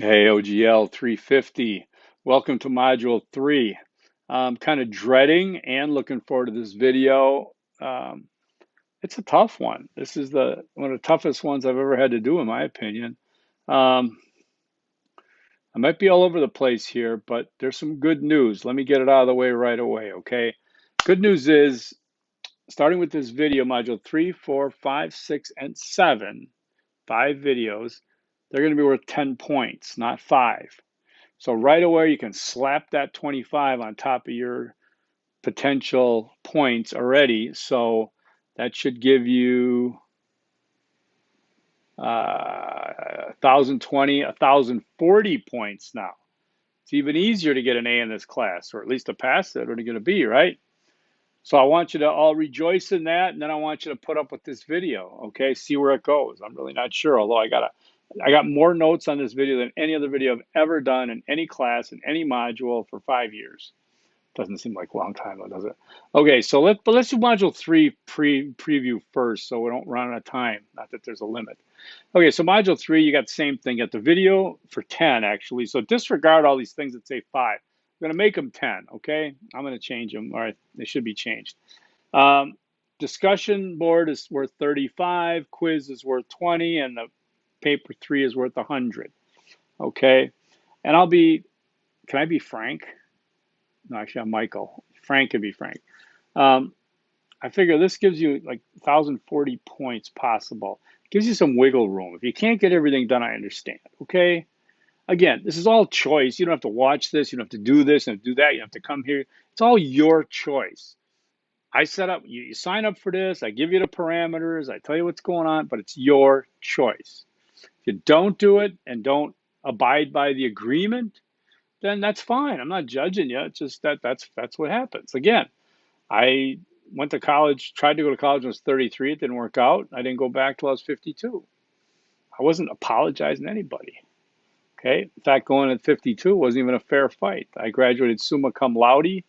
Hey, OGL 350. Welcome to Module 3. I'm kind of dreading and looking forward to this video. Um, it's a tough one. This is one of the toughest ones I've ever had to do, in my opinion. Um, I might be all over the place here, but there's some good news. Let me get it out of the way right away, okay? Good news is, starting with this video, Module 3, 4, 5, 6, and 7, 5 videos, they're going to be worth 10 points, not 5. So right away, you can slap that 25 on top of your potential points already. So that should give you 1,020, 1,040 points now. It's even easier to get an A in this class, or at least to pass it, or to get a B, right? So I want you to all rejoice in that, and then I want you to put up with this video, okay? See where it goes. I'm really not sure, although I got more notes on this video than any other video I've ever done in any class, in any module for 5 years. Doesn't seem like a long time though, does it? Okay, so let's do module 3 preview first, so we don't run out of time. Not that there's a limit. Okay, so module 3, you got the same thing. You got the video for 10 actually. So disregard all these things that say 5. I'm going to make them 10. Okay, I'm going to change them. All right, they should be changed. Um, Discussion board is worth 35. Quiz is worth 20, and the paper 3 is worth 100. Okay, and Can I be Frank? No, actually, I'm Michael. Frank could be Frank. Um, I figure this gives you like 1,040 points possible. Gives you some wiggle room. If you can't get everything done, I understand. Okay. Again, this is all choice. You don't have to watch this. You don't have to do this and do that. You don't have to come here. It's all your choice. I set up, you sign up for this. I give you the parameters. I tell you what's going on, but it's your choice. If you don't do it and don't abide by the agreement, then that's fine. I'm not judging you. It's just that's what happens. Again, I went to college, tried to go to college when I was 33. It didn't work out. I didn't go back till I was 52. I wasn't apologizing to anybody. Okay. In fact, going at 52 wasn't even a fair fight. I graduated summa cum laude. I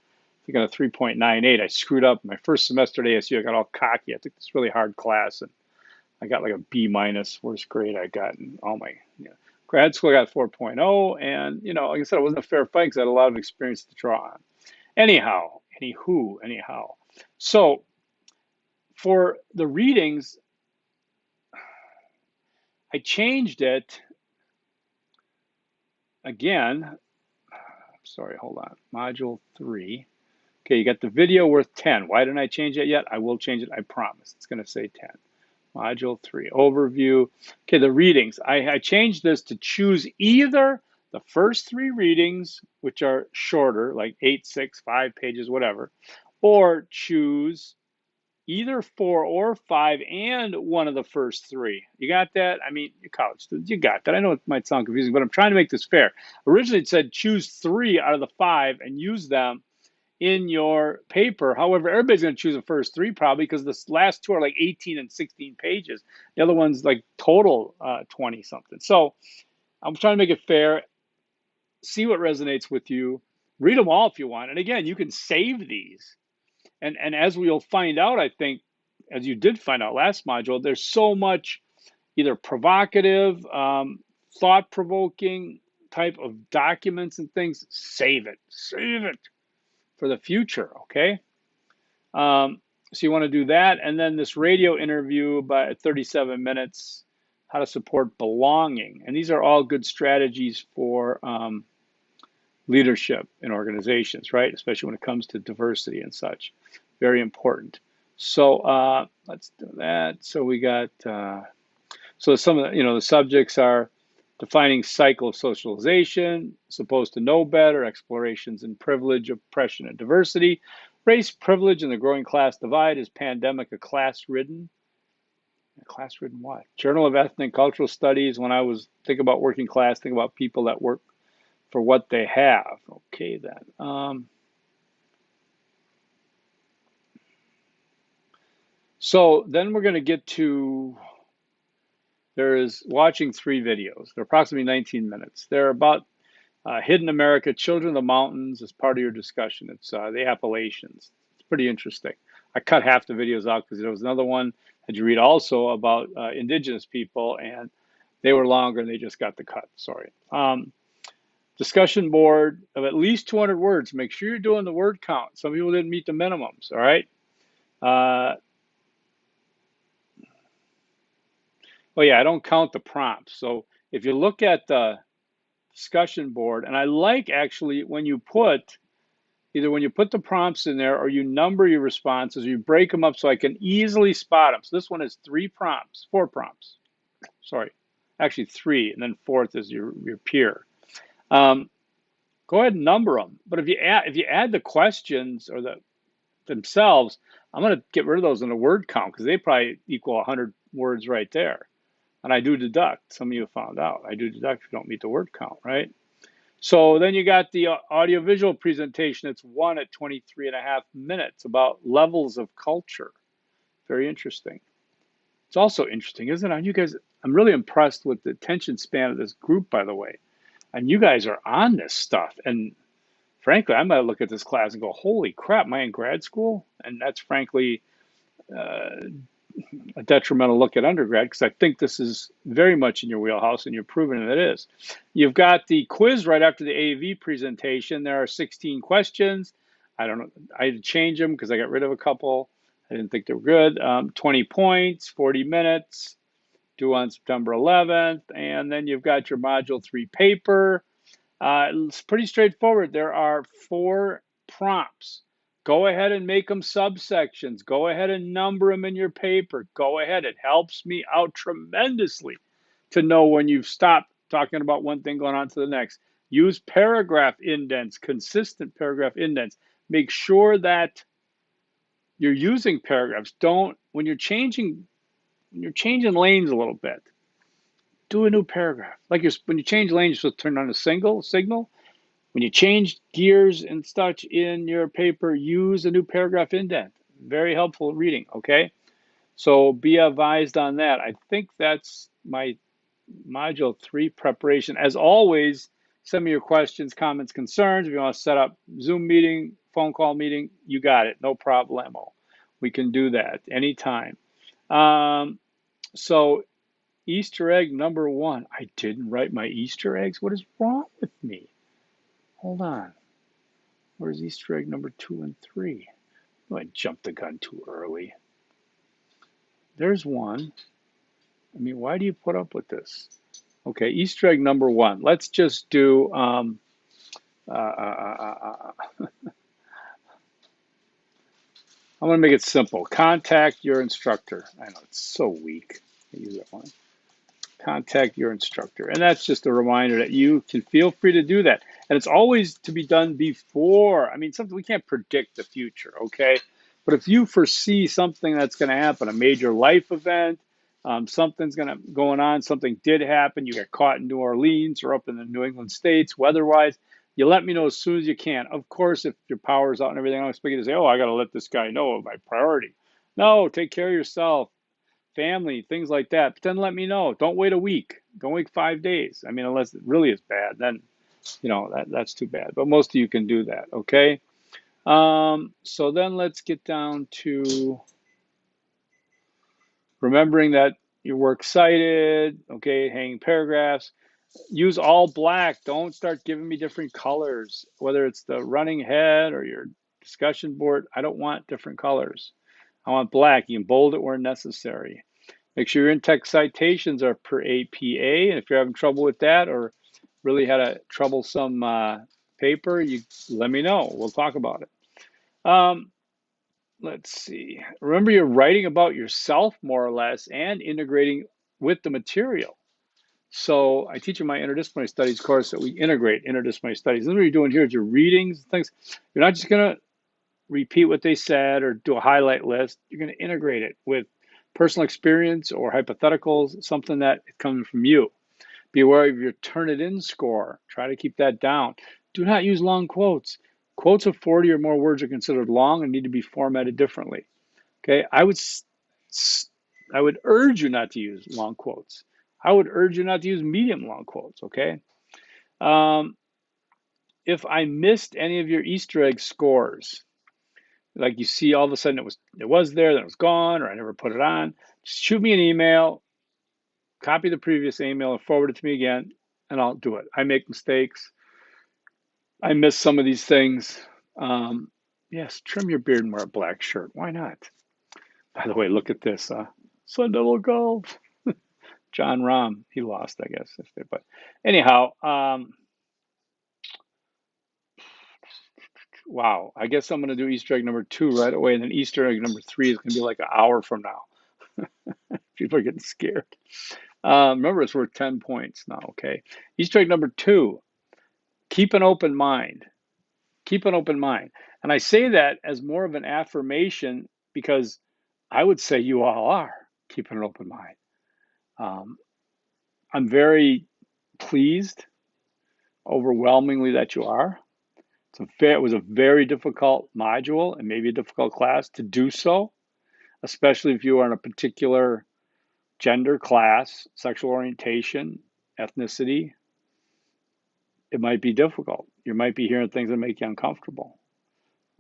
think on a 3.98. I screwed up my first semester at ASU. I got all cocky. I took this really hard class and I got like a B minus, worst grade I got in all my grad school. I got 4.0, and like I said, it wasn't a fair fight because I had a lot of experience to draw on. Anyhow. So for the readings, I changed it again. Sorry, hold on. Module 3. Okay, you got the video worth 10. Why didn't I change it yet? I will change it, I promise. It's going to say 10. Module 3, overview. Okay, the readings. I changed this to choose either the first 3 readings, which are shorter, like 8, 6, 5 pages, whatever, or choose either 4 or 5 and one of the first 3. You got that? I mean, you college students, you got that. I know it might sound confusing, but I'm trying to make this fair. Originally, it said choose 3 out of the 5 and use them in your paper. However, everybody's going to choose the first 3 probably because the last 2 are like 18 and 16 pages. The other one's like total 20 something. So I'm trying to make it fair. See what resonates with you. Read them all if you want. And again, you can save these. And as we'll find out, I think, as you did find out last module, there's so much either provocative, thought-provoking type of documents and things. Save it for the future, okay? So you want to do that, and then this radio interview by 37 minutes, how to support belonging, and these are all good strategies for leadership in organizations, right? Especially when it comes to diversity and such. Very important. So let's do that. So we got, so some of the subjects are defining cycle of socialization, supposed to know better, explorations in privilege, oppression, and diversity, race, privilege, and the growing class divide. Is pandemic a class-ridden? Class-ridden what? Journal of Ethnic and Cultural Studies. When I was thinking about working class, think about people that work for what they have. Okay, then. So then we're going to get to, there is watching 3 videos. They're approximately 19 minutes. They're about Hidden America, Children of the Mountains as part of your discussion. It's the Appalachians. It's pretty interesting. I cut half the videos out because there was another one that you read also about indigenous people, and They were longer and they just got the cut. Sorry. Discussion board of at least 200 words. Make sure you're doing the word count. Some people didn't meet the minimums. All right. Oh yeah, I don't count the prompts. So if you look at the discussion board, and I like actually when you put either when you put the prompts in there or you number your responses, you break them up so I can easily spot them. So this one is 4 prompts. Sorry, actually 3, and then fourth is your peer. Go ahead and number them. But if you add the questions or the themselves, I'm going to get rid of those in the word count because they probably equal 100 words right there. And I do deduct. Some of you found out. I do deduct if you don't meet the word count, right? So then you got the audiovisual presentation. It's 1 at 23.5 minutes about levels of culture. Very interesting. It's also interesting, isn't it? You guys, I'm really impressed with the attention span of this group, by the way. And you guys are on this stuff. And frankly, I might look at this class and go, holy crap, am I in grad school? And that's frankly a detrimental look at undergrad because I think this is very much in your wheelhouse and you're proving that it is. You've got the quiz right after the AV presentation. There are 16 questions. I don't know. I had to change them because I got rid of a couple. I didn't think they were good. 20 points, 40 minutes, due on September 11th. And then you've got your Module 3 paper. It's pretty straightforward. There are 4 prompts. Go ahead and make them subsections. Go ahead and number them in your paper. Go ahead. It helps me out tremendously to know when you've stopped talking about one thing going on to the next. Use paragraph indents, consistent paragraph indents. Make sure that you're using paragraphs. Don't, when you're changing lanes a little bit, do a new paragraph. Like when you change lanes, you're supposed to turn on a signal. When you change gears and such in your paper, use a new paragraph indent. Very helpful reading, okay? So be advised on that. I think that's my Module 3 preparation. As always, send me your questions, comments, concerns. If you want to set up Zoom meeting, phone call meeting, you got it. No problemo. We can do that anytime. So Easter egg number 1. I didn't write my Easter eggs. What is wrong with me? Hold on. Where's Easter egg number 2 and 3? Oh, I jumped the gun too early. There's one. I mean, why do you put up with this? Okay, Easter egg number 1. Let's just do, I'm going to make it simple. Contact your instructor. I know, it's so weak. I use that one. Contact your instructor. And that's just a reminder that you can feel free to do that. And it's always to be done before. I mean, something we can't predict the future, okay? But if you foresee something that's going to happen, a major life event, something's going on, something did happen, you got caught in New Orleans or up in the New England states, weather-wise, you let me know as soon as you can. Of course, if your power's out and everything, I'm expecting you to say, oh, I got to let this guy know of my priority. No, take care of yourself. Family, things like that. But then let me know. Don't wait a week. Don't wait 5 days. I mean, unless it really is bad, then, that's too bad. But most of you can do that, okay? So then let's get down to remembering that you works cited, okay, hanging paragraphs. Use all black. Don't start giving me different colors, whether it's the running head or your discussion board. I don't want different colors. I want black. You can bold it where necessary. Make sure your in-text citations are per APA. And if you're having trouble with that or really had a troublesome paper, you let me know. We'll talk about it. Let's see. Remember, you're writing about yourself more or less and integrating with the material. So I teach in my interdisciplinary studies course that we integrate interdisciplinary studies. This is what you're doing here is your readings and things. You're not just going to repeat what they said or do a highlight list. You're going to integrate it with personal experience or hypotheticals, something that is coming from you. Be aware of your Turnitin score. Try to keep that down. Do not use long quotes. Quotes of 40 or more words are considered long and need to be formatted differently. Okay, I would urge you not to use long quotes. I would urge you not to use medium long quotes, okay? If I missed any of your Easter egg scores, like you see all of a sudden it was there, then it was gone, or I never put it on, just shoot me an email. copy the previous email and forward it to me again, and I'll do it. I make mistakes. I miss some of these things. Yes, trim your beard and wear a black shirt. Why not? By the way, look at this. Sun Devil Golf. John Rahm, he lost, I guess. But anyhow, wow. I guess I'm going to do Easter egg number 2 right away, and then Easter egg number 3 is going to be like an hour from now. People are getting scared. Remember, it's worth 10 points now, okay? Easter egg number 2, keep an open mind. Keep an open mind. And I say that as more of an affirmation because I would say you all are keeping an open mind. I'm very pleased, overwhelmingly, that you are. It was a very difficult module and maybe a difficult class to do so, especially if you are in a particular gender, class, sexual orientation, ethnicity. It might be difficult. You might be hearing things that make you uncomfortable.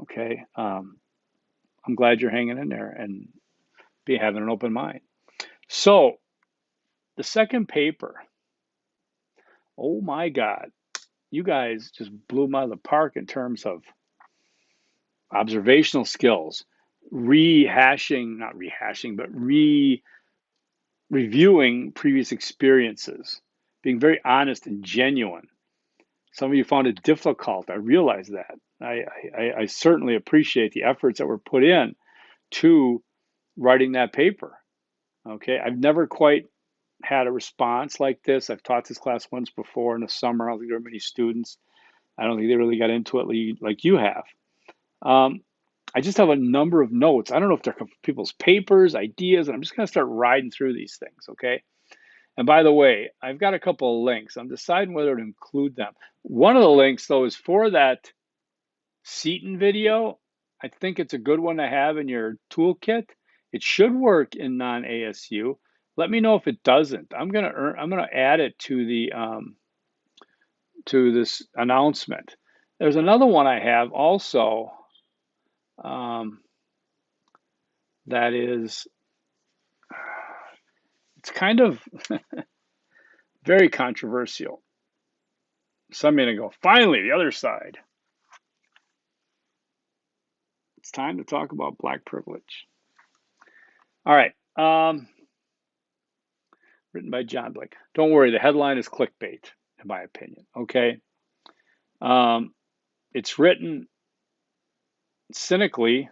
Okay. I'm glad you're hanging in there and having an open mind. So the second paper, oh my God, you guys just blew them out of the park in terms of observational skills, not rehashing, but reviewing previous experiences, being very honest and genuine. Some of you found it difficult. I realize that. I certainly appreciate the efforts that were put in to writing that paper. Okay, I've never quite had a response like this. I've taught this class once before in the summer. I don't think there were many students. I don't think they really got into it like you have. I just have a number of notes. I don't know if they're people's papers, ideas, and I'm just going to start riding through these things, okay? And by the way, I've got a couple of links. I'm deciding whether to include them. One of the links, though, is for that Seton video. I think it's a good one to have in your toolkit. It should work in non-ASU. Let me know if it doesn't. I'm gonna add it to the to this announcement. There's another one I have also that is it's kind of very controversial. Some may go, finally, the other side. It's time to talk about black privilege. All right. Written by John Blake. Don't worry, the headline is clickbait, in my opinion. Okay. It's written cynically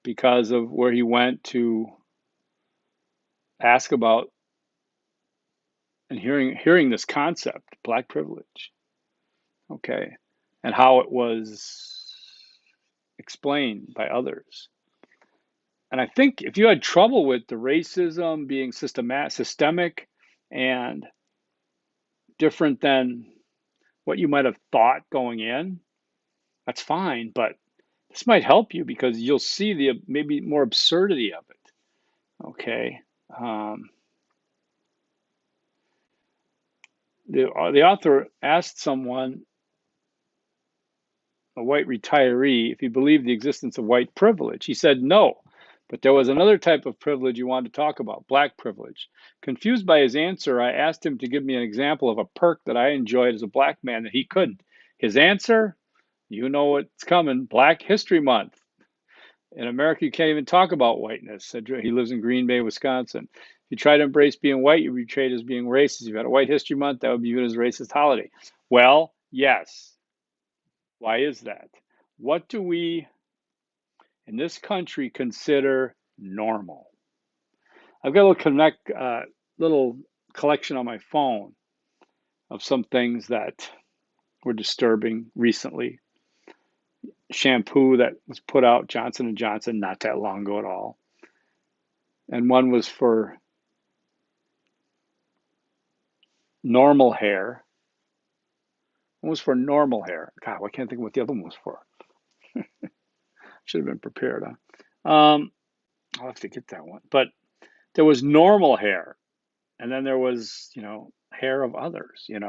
because of where he went to ask about and hearing this concept, black privilege. Okay. And how it was explained by others. And I think if you had trouble with the racism being systemic and different than what you might have thought going in, that's fine. But this might help you because you'll see the maybe more absurdity of it. Okay. The author asked someone, a white retiree, if he believed the existence of white privilege. He said no, but there was another type of privilege you wanted to talk about, black privilege. Confused by his answer, I asked him to give me an example of a perk that I enjoyed as a black man that he couldn't. His answer, you know what's coming, Black History Month. In America, you can't even talk about whiteness. He lives in Green Bay, Wisconsin. If you try to embrace being white, you'd be treated as being racist. If you had a White History Month, that would be viewed as a racist holiday. Well, yes. Why is that? What do we in this country consider normal? I've got a little collection on my phone of some things that were disturbing recently. Shampoo that was put out, Johnson & Johnson, not that long ago at all. And one was for normal hair. One was for normal hair. God, I can't think of what the other one was for. Should have been prepared, huh? I'll have to get that one. But there was normal hair. And then there was, hair of others, and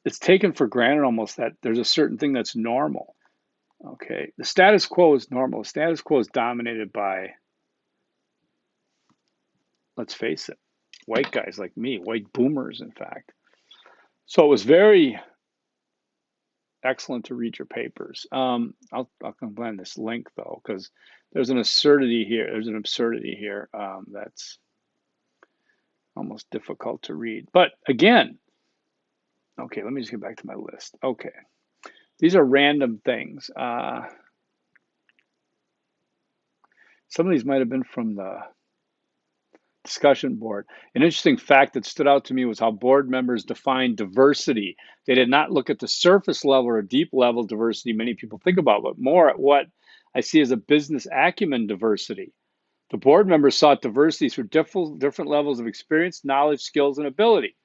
it's taken for granted almost that there's a certain thing that's normal. Okay. The status quo is normal. The status quo is dominated by let's face it, white guys like me, white boomers, in fact. So it was very excellent to read your papers. I'll combine this link though, because there's an absurdity here. There's an absurdity here that's almost difficult to read. But again, okay, let me just get back to my list. Okay, these are random things. Some of these might have been from the discussion board. An interesting fact that stood out to me was how board members defined diversity. They did not look at the surface level or deep level diversity many people think about, but more at what I see as a business acumen diversity. The board members sought diversity through different levels of experience, knowledge, skills, and ability.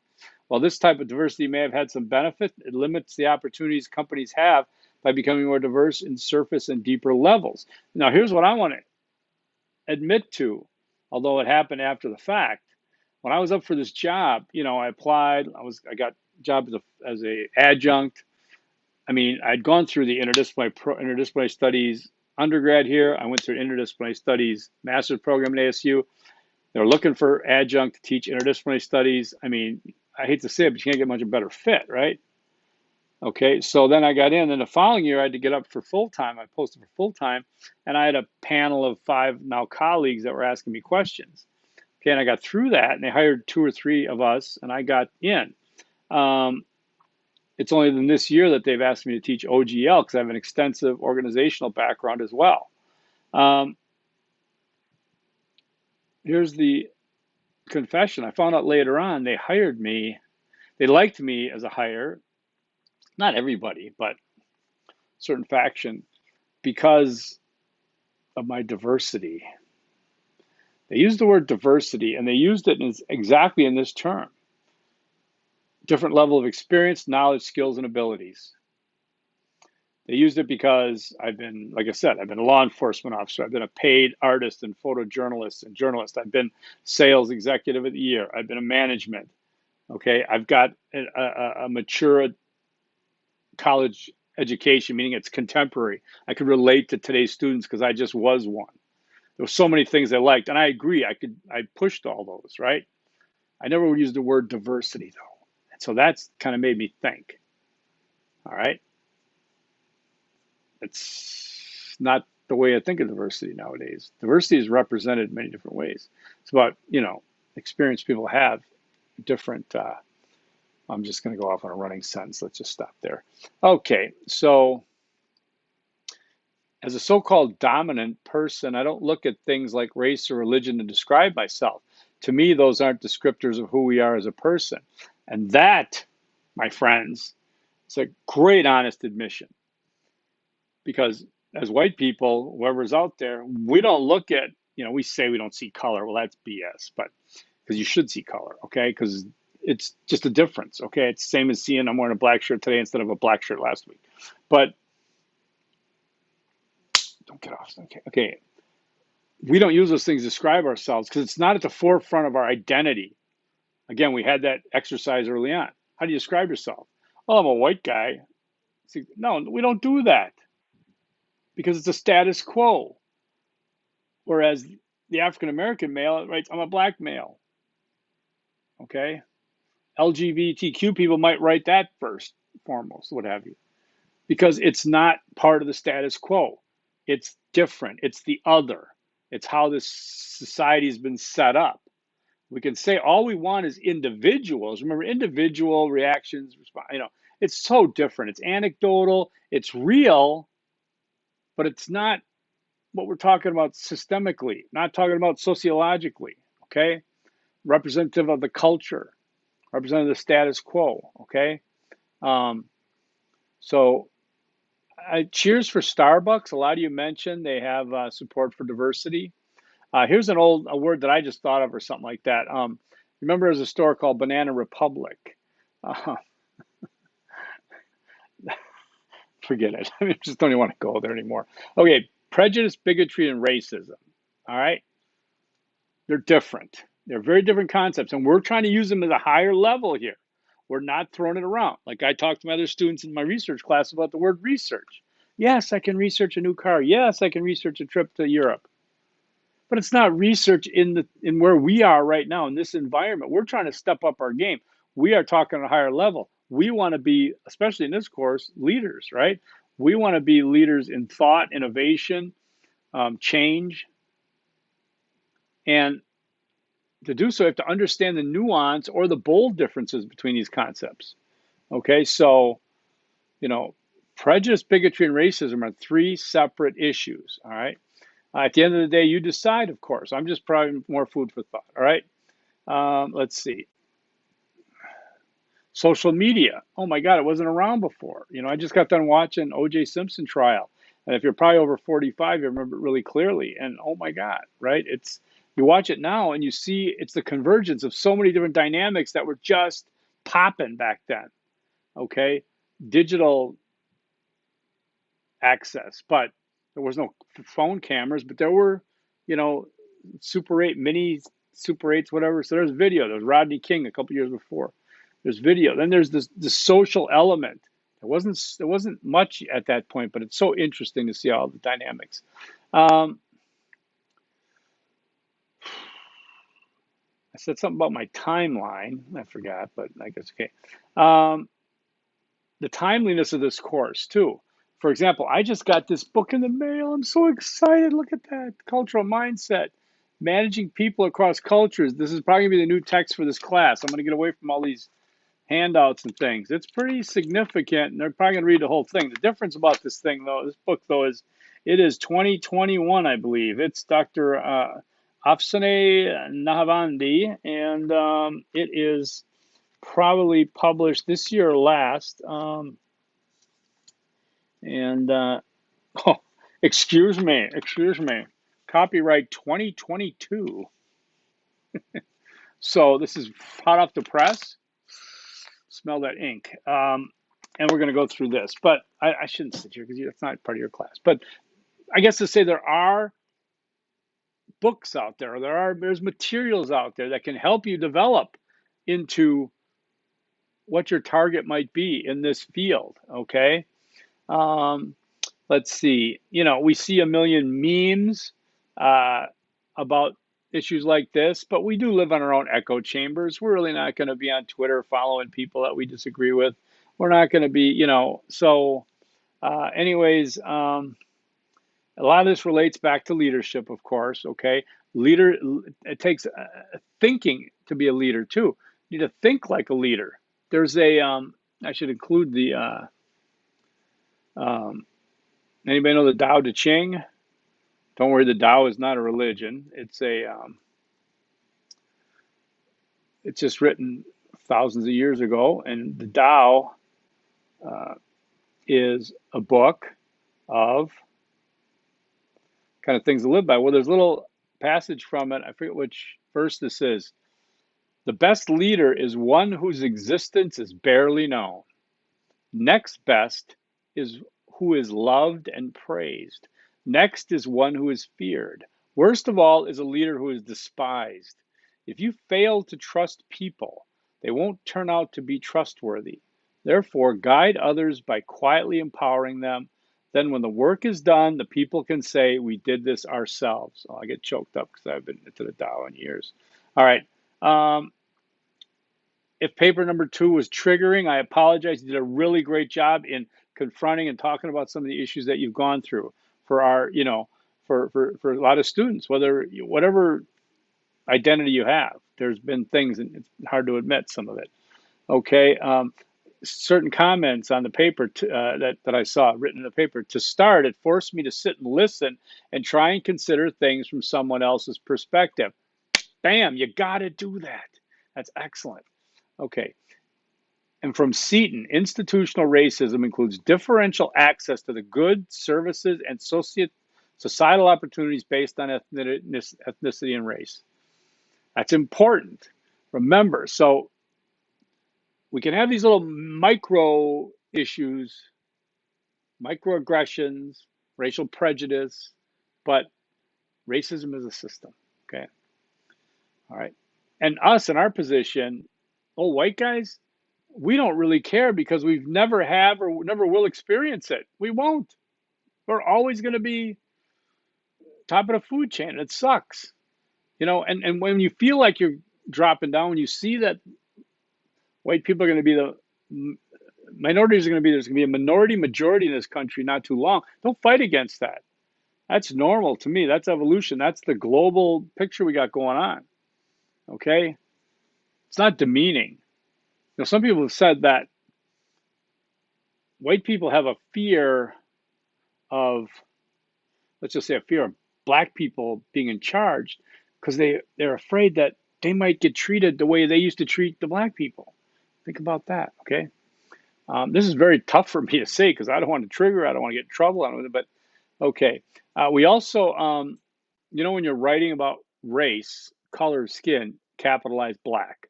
While this type of diversity may have had some benefit, it limits the opportunities companies have by becoming more diverse in surface and deeper levels. Now, here's what I want to admit to, although it happened after the fact. When I was up for this job, I applied. I got a job as a adjunct. I mean, I'd gone through the interdisciplinary studies undergrad here. I went through interdisciplinary studies master's program at ASU. They're looking for adjunct to teach interdisciplinary studies. I mean, I hate to say it, but you can't get much a better fit, right? Okay, so then I got in, and the following year I had to get up for full time. I posted for full time, and I had a panel of 5 now colleagues that were asking me questions. Okay, and I got through that, and they hired 2 or 3 of us, and I got in. It's only in this year that they've asked me to teach OGL because I have an extensive organizational background as well. Here's the confession. I found out later on they hired me. They liked me as a hire. Not everybody, but certain faction, because of my diversity. They used the word diversity, and they used it exactly in this term. Different level of experience, knowledge, skills, and abilities. They used it because I've been, like I said, I've been a law enforcement officer. I've been a paid artist and photojournalist and journalist. I've been sales executive of the year. I've been a management. Okay, I've got a mature college education, meaning it's contemporary. I could relate to today's students because I just was one. There were so many things I liked, and I agree. I pushed all those, right? I never would use the word diversity though, and so that's kind of made me think. All right, it's not the way I think of diversity nowadays. Diversity is represented in many different ways. It's about experience people have different. I'm just going to go off on a running sentence. Let's just stop there. Okay, so as a so-called dominant person, I don't look at things like race or religion to describe myself. To me, those aren't descriptors of who we are as a person. And that, my friends, is a great honest admission. Because as white people, whoever's out there, we don't look at, we say we don't see color. Well, that's BS, but because you should see color, okay? Because it's just a difference, okay? It's the same as seeing I'm wearing a black shirt today instead of a black shirt last week. But don't get off. Okay. We don't use those things to describe ourselves because it's not at the forefront of our identity. Again, we had that exercise early on. How do you describe yourself? Oh, I'm a white guy. See, no, we don't do that because it's a status quo. Whereas the African American male writes, I'm a black male. Okay. LGBTQ people might write that first, foremost, what have you, because it's not part of the status quo. It's different. It's the other. It's how this society has been set up. We can say all we want is individuals. Remember, individual reactions, it's so different. It's anecdotal, it's real, but it's not what we're talking about systemically, not talking about sociologically, okay? Representative of the culture, representative of the status quo, okay? So cheers for Starbucks. A lot of you mentioned they have support for diversity. Here's a word that I just thought of or something like that. Remember there's a store called Banana Republic. Forget it. I just don't even want to go there anymore. Okay, prejudice, bigotry, and racism. All right? They're different. They're very different concepts, and we're trying to use them at a higher level here. We're not throwing it around. Like I talked to my other students in my research class about the word research. Yes, I can research a new car. Yes, I can research a trip to Europe. but it's not research in where we are right now in this environment. We're trying to step up our game. We are talking at a higher level. We want to be, especially in this course, leaders, right? We want to be leaders in thought, innovation, change, and to do so, you have to understand the nuance or the bold differences between these concepts. Okay, so prejudice, bigotry, and racism are three separate issues. All right. At the end of the day, you decide, of course. I'm just probably more food for thought. All right. Let's see. Social media. Oh my God, it wasn't around before. I just got done watching O.J. Simpson trial. And if you're probably over 45, you remember it really clearly. And oh my God, right? You watch it now and you see it's the convergence of so many different dynamics that were just popping back then. Okay. Digital access, but there was no phone cameras, but there were, you know, Super 8 mini Super 8s, whatever. So there's video. There's Rodney King a couple years before. There's video. Then there's the social element. There wasn't much at that point, but it's so interesting to see all the dynamics. Um, I said something about my timeline. I forgot, but I guess okay. Um, the timeliness of this course too. For example, I just got this book in the mail. I'm so excited. Look at that. Cultural Mindset. Managing People Across Cultures. This is probably going to be the new text for this class. I'm going to get away from all these handouts and things. It's pretty significant, and they're probably going to read the whole thing. The difference about this book, though, is it is 2021, I believe. It's Dr. Afsane Nahavandi, and it is probably published this year or last. And oh, excuse me, copyright 2022. So this is hot off the press. Smell that ink. And we're going to go through this, but I shouldn't sit here because it's not part of your class. But I guess to say there are books out there, there's materials out there that can help you develop into what your target might be in this field. Okay. Um, let's see. We see a million memes about issues like this, but we do live on our own echo chambers. We're really not going to be on Twitter following people that we disagree with. We're not going to be, so anyways, a lot of this relates back to leadership, of course. Okay. It takes thinking to be a leader too. You need to think like a leader. There's I should include um, anybody know the Tao Te Ching? Don't worry, the Tao is not a religion. It's just written thousands of years ago, and the Tao uh, is a book of kind of things to live by. Well, there's a little passage from it. I forget which verse this is. The best leader is one whose existence is barely known. Next best is who is loved and praised. Next is one who is feared. Worst of all is a leader who is despised. If you fail to trust people, they won't turn out to be trustworthy. Therefore, guide others by quietly empowering them. Then, when the work is done, the people can say, "We did this ourselves." Oh, I get choked up because I've been into the Tao in years. All right. If paper number 2 was triggering, I apologize. You did a really great job in confronting and talking about some of the issues that you've gone through for our, for a lot of students, whatever identity you have. There's been things, and it's hard to admit some of it. Okay. Certain comments on the paper that I saw written in the paper. To start, it forced me to sit and listen and try and consider things from someone else's perspective. Bam, you got to do that. That's excellent. Okay. And from Seaton, institutional racism includes differential access to the goods, services, and societal opportunities based on ethnicity and race. That's important. Remember, so we can have these little micro issues, microaggressions, racial prejudice, but racism is a system. Okay. All right. And us in our position, white guys, we don't really care because we've never have or never will experience it. We won't. We're always going to be top of the food chain. And it sucks, and when you feel like you're dropping down, when you see that white people are going to be minorities are going to be, there's going to be a minority majority in this country not too long. Don't fight against that. That's normal to me. That's evolution. That's the global picture we got going on. Okay? It's not demeaning. Some people have said that white people have a fear of, let's just say, a fear of black people being in charge because they're afraid that they might get treated the way they used to treat the black people. Think about that, okay? This is very tough for me to say because I don't want to trigger, I don't want to get in trouble, but okay. We also, when you're writing about race, color of skin, capitalize black.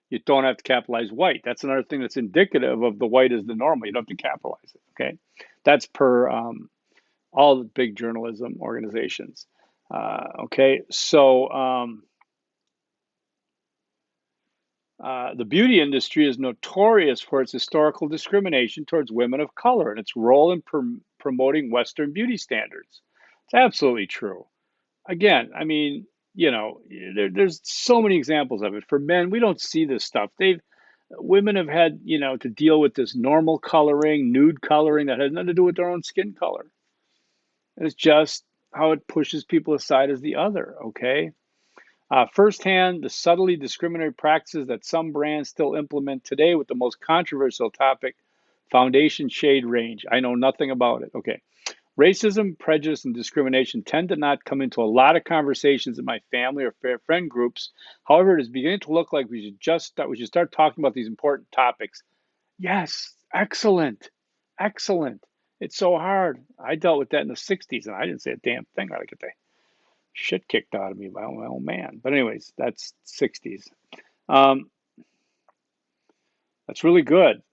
You don't have to capitalize white. That's another thing that's indicative of the white is the normal. You don't have to capitalize it, okay? That's per all the big journalism organizations. Okay, so the beauty industry is notorious for its historical discrimination towards women of color and its role in promoting Western beauty standards. It's absolutely true. Again, I mean, there's so many examples of it. For men, we don't see this stuff. Women have had, to deal with this normal coloring, nude coloring that has nothing to do with their own skin color. And it's just how it pushes people aside as the other, okay? Firsthand, the subtly discriminatory practices that some brands still implement today with the most controversial topic, foundation shade range. I know nothing about it. Okay. Racism, prejudice, and discrimination tend to not come into a lot of conversations in my family or friend groups. However, it is beginning to look like we should start talking about these important topics. Yes, excellent, excellent. It's so hard. I dealt with that in the '60s, and I didn't say a damn thing. I get the shit kicked out of me by my old man. But anyways, that's '60s. Um, that's really good.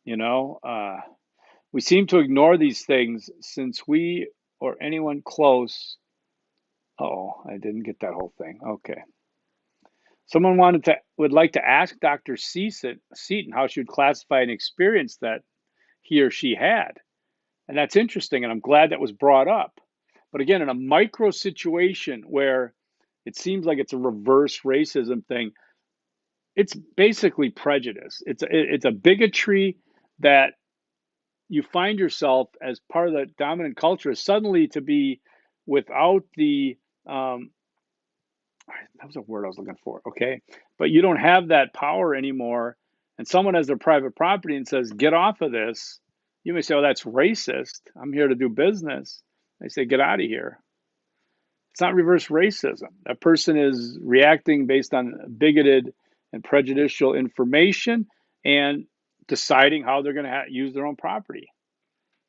We seem to ignore these things since we or anyone close. Oh, I didn't get that whole thing. Okay. Someone would like to ask Dr. Seaton how she would classify an experience that he or she had. And that's interesting, and I'm glad that was brought up. But again, in a micro situation where it seems like it's a reverse racism thing, it's basically prejudice. It's a bigotry that you find yourself as part of the dominant culture suddenly to be without the that was a word I was looking for, okay? But you don't have that power anymore, and someone has their private property and says, get off of this. You may say, oh, that's racist. I'm here to do business. They say, get out of here. It's not reverse racism. That person is reacting based on bigoted and prejudicial information and deciding how they're going to use their own property.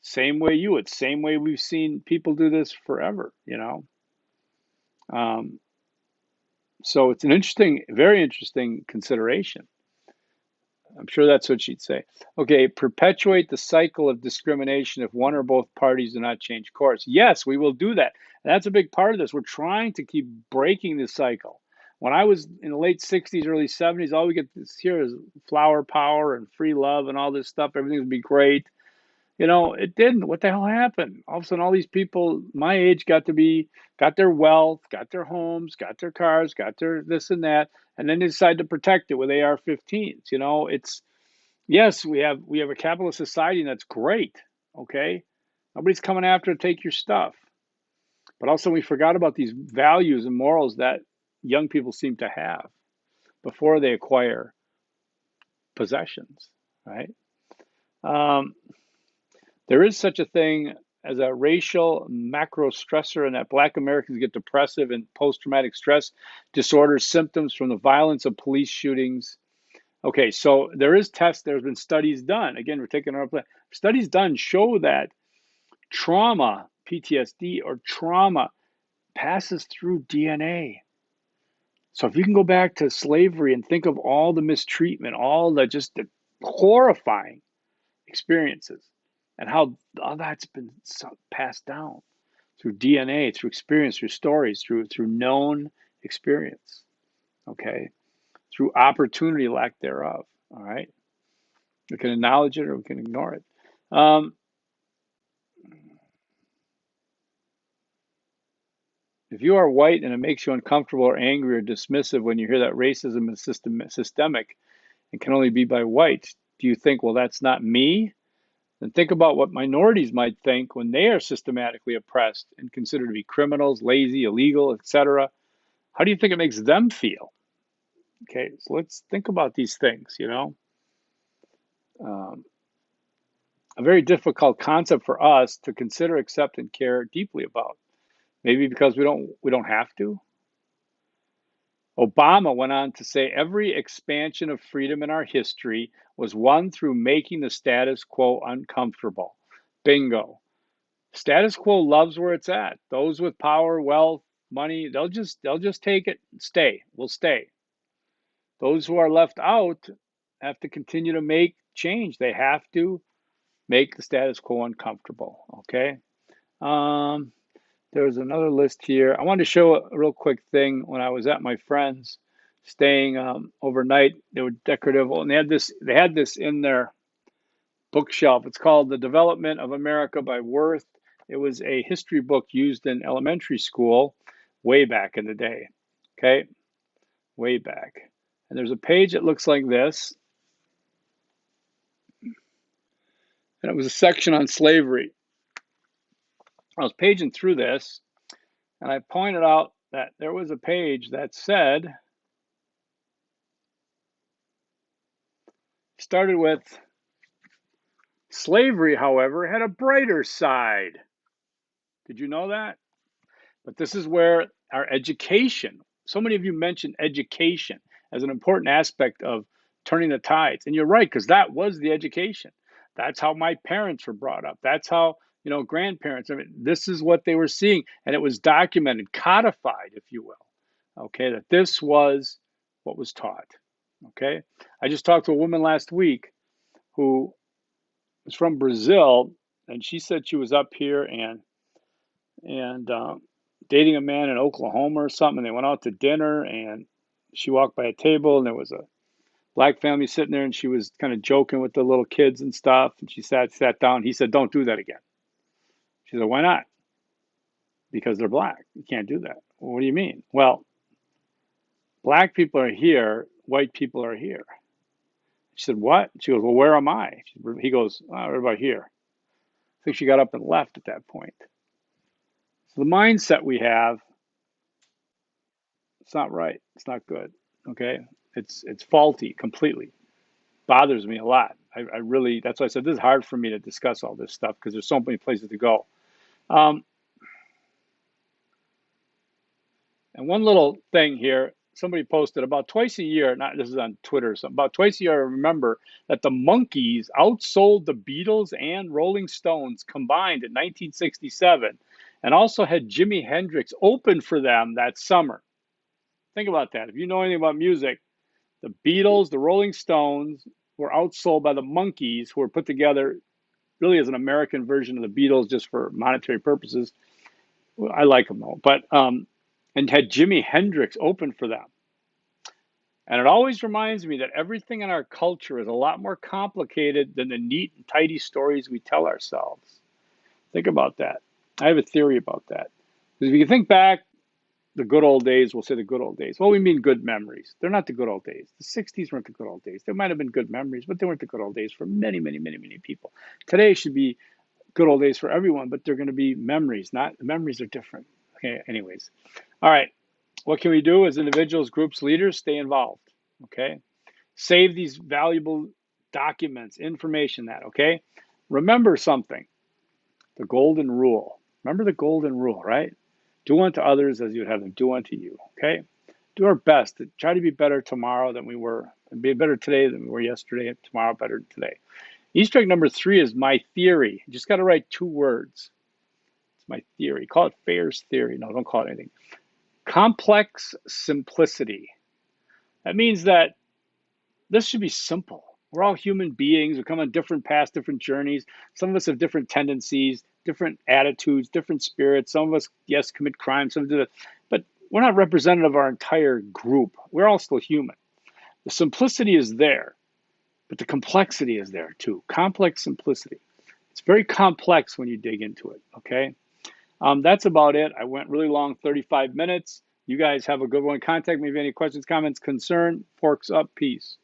Same way you would, same way we've seen people do this forever, So it's an interesting, very interesting consideration. I'm sure that's what she'd say. Okay, perpetuate the cycle of discrimination if one or both parties do not change course. Yes, we will do that. And that's a big part of this. We're trying to keep breaking this cycle. When I was in the late 60s, early 70s, all we get to hear is flower power and free love and all this stuff. Everything would be great. It didn't. What the hell happened? All of a sudden, all these people my age got their wealth, got their homes, got their cars, got their this and that, and then they decided to protect it with AR-15s. Yes, we have a capitalist society, and that's great. Okay, nobody's coming after to take your stuff, but also we forgot about these values and morals that young people seem to have before they acquire possessions, right? Um, There is such a thing as a racial macro stressor, and that Black Americans get depressive and post traumatic stress disorder symptoms from the violence of police shootings. Okay, so there's been studies done. Again, we're taking our plan. Studies done show that trauma, PTSD or trauma, passes through DNA. So if you can go back to slavery and think of all the mistreatment, all the horrifying experiences, and how all that's been passed down through DNA, through experience, through stories, through known experience, okay, through opportunity, lack thereof. All right, we can acknowledge it or we can ignore it. If you are white and it makes you uncomfortable or angry or dismissive when you hear that racism is systemic and can only be by whites, do you think, well, that's not me? Then think about what minorities might think when they are systematically oppressed and considered to be criminals, lazy, illegal, etc. How do you think it makes them feel? Okay, so let's think about these things, you know. Um, a very difficult concept for us to consider, accept, and care deeply about. Maybe because we don't have to. Obama went on to say every expansion of freedom in our history was won through making the status quo uncomfortable. Bingo. Status quo loves where it's at. Those with power, wealth, money, they'll just take it and stay. We'll stay. Those who are left out have to continue to make change. They have to make the status quo uncomfortable. Okay. Um, there's another list here. I wanted to show a real quick thing. When I was at my friend's staying overnight, they were decorative, and they had this in their bookshelf. It's called The Development of America by Worth. It was a history book used in elementary school way back in the day. Okay, way back. And there's a page that looks like this, and it was a section on slavery. I was paging through this, and I pointed out that there was a page that said, started with, slavery, however, had a brighter side. Did you know that? But this is where our education, so many of you mentioned education as an important aspect of turning the tides. And you're right, because that was the education. That's how my parents were brought up. That's how, grandparents, I mean, this is what they were seeing. And it was documented, codified, if you will, okay, that this was what was taught, okay? I just talked to a woman last week who was from Brazil, and she said she was up here and dating a man in Oklahoma or something. And they went out to dinner, and she walked by a table, and there was a black family sitting there, and she was kind of joking with the little kids and stuff. And she sat down. He said, "Don't do that again." She said, "Why not?" "Because they're black. You can't do that." "Well, what do you mean?" "Well, black people are here. White people are here." She said, "What?" She goes, "Well, where am I?" He goes, "Oh, right about here." I think she got up and left at that point. So the mindset we have, it's not right. It's not good. Okay, it's faulty completely. Bothers me a lot. I really, that's why I said this is hard for me to discuss all this stuff because there's so many places to go. Um, and one little thing here, somebody posted about twice a year. Not this is on Twitter or something. About twice a year, I remember that the Monkees outsold the Beatles and Rolling Stones combined in 1967, and also had Jimi Hendrix open for them that summer. Think about that. If you know anything about music, the Beatles, the Rolling Stones were outsold by the Monkees, who were put together really as an American version of the Beatles just for monetary purposes. Well, I like them though, but and had Jimi Hendrix open for them. And it always reminds me that everything in our culture is a lot more complicated than the neat and tidy stories we tell ourselves. Think about that. I have a theory about that. Because if you think back, the good old days, we'll say the good old days. Well, we mean good memories. They're not the good old days. The 60s weren't the good old days. There might have been good memories, but they weren't the good old days for many, many, many, many people. Today should be good old days for everyone, but they're going to be memories. Not the memories are different. Okay, anyways. All right. What can we do as individuals, groups, leaders? Stay involved. Okay. Save these valuable documents, information that, okay? Remember something. The golden rule. Remember the golden rule, right? Do unto others as you would have them do unto you, okay? Do our best to try to be better tomorrow than we were, and be better today than we were yesterday, and tomorrow better than today. Easter egg number 3 is my theory. You just got to write 2 words. It's my theory. Call it Fair's theory. No, don't call it anything. Complex simplicity. That means that this should be simple. We're all human beings. We come on different paths, different journeys. Some of us have different tendencies, different attitudes, different spirits. Some of us, yes, commit crimes. Some do that. But we're not representative of our entire group. We're all still human. The simplicity is there, but the complexity is there too. Complex simplicity. It's very complex when you dig into it, okay? That's about it. I went really long, 35 minutes. You guys have a good one. Contact me if you have any questions, comments, concern. Forks up. Peace.